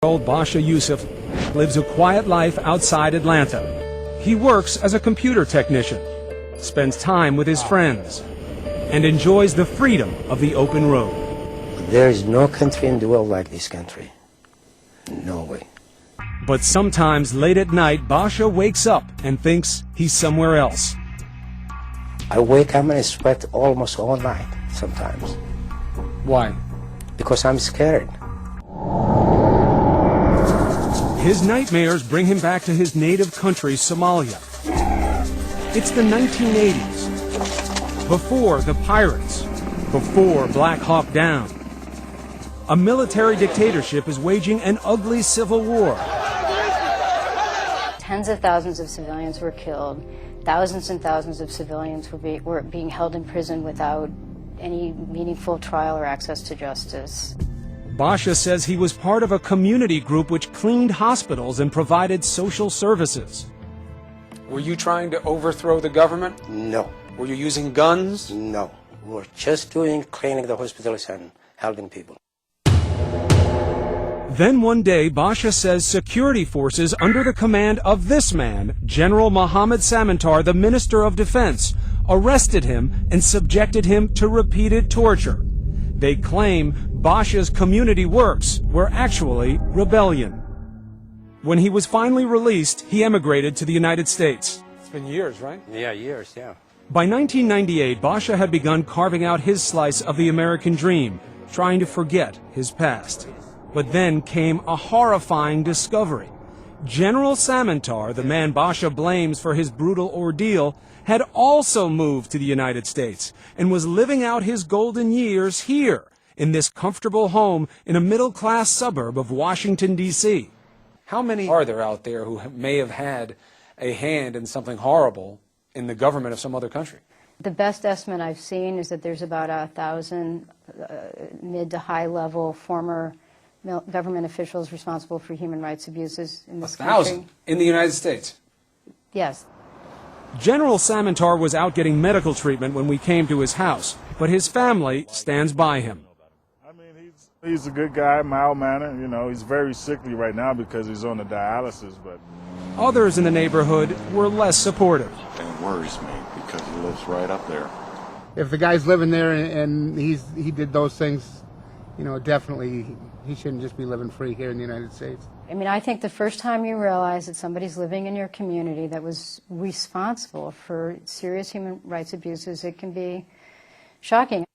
Old Bashe Yousuf lives a quiet life outside Atlanta. He works as a computer technician, spends time with his friends, and enjoys the freedom of the open road. There is no country in the world like this country. No way. But sometimes late at night, Bashe wakes up and thinks he's somewhere else. I wake up and I sweat almost all night sometimes. Why? Because I'm scared. His nightmares bring him back to his native country, Somalia. It's the 1980s. Before the pirates. Before Black Hawk Down. A military dictatorship is waging an ugly civil war. Tens of thousands of civilians were killed. Thousands and thousands of civilians were being held in prison without any meaningful trial or access to justice. Bashe says he was part of a community group which cleaned hospitals and provided social services. Were you trying to overthrow the government? No. Were you using guns? No. We're just cleaning the hospitals and helping people. Then one day, Bashe says security forces under the command of this man, General Mohammed Samantar, the Minister of Defense, arrested him and subjected him to repeated torture. They claim Bashe's community works were actually rebellion. When he was finally released, he emigrated to the United States. It's been years, right? Yeah, years, yeah. By 1998, Bashe had begun carving out his slice of the American dream, trying to forget his past. But then came a horrifying discovery. General Samantar, the man Bashe blames for his brutal ordeal, had also moved to the United States and was living out his golden years here, in this comfortable home in a middle-class suburb of Washington, D.C. How many are there out there who may have had a hand in something horrible in the government of some other country? The best estimate I've seen is that there's about 1,000 mid to high-level former government officials responsible for human rights abuses in this country. 1,000 in the United States? Yes. General Samantar was out getting medical treatment when we came to his house, but his family stands by him. I mean, he's a good guy, mild-mannered. You know, he's very sickly right now because he's on the dialysis, but... Others in the neighborhood were less supportive. It worries me because he lives right up there. If the guy's living there and he did those things, you know, definitely he shouldn't just be living free here in the United States. I mean, I think the first time you realize that somebody's living in your community that was responsible for serious human rights abuses, it can be shocking.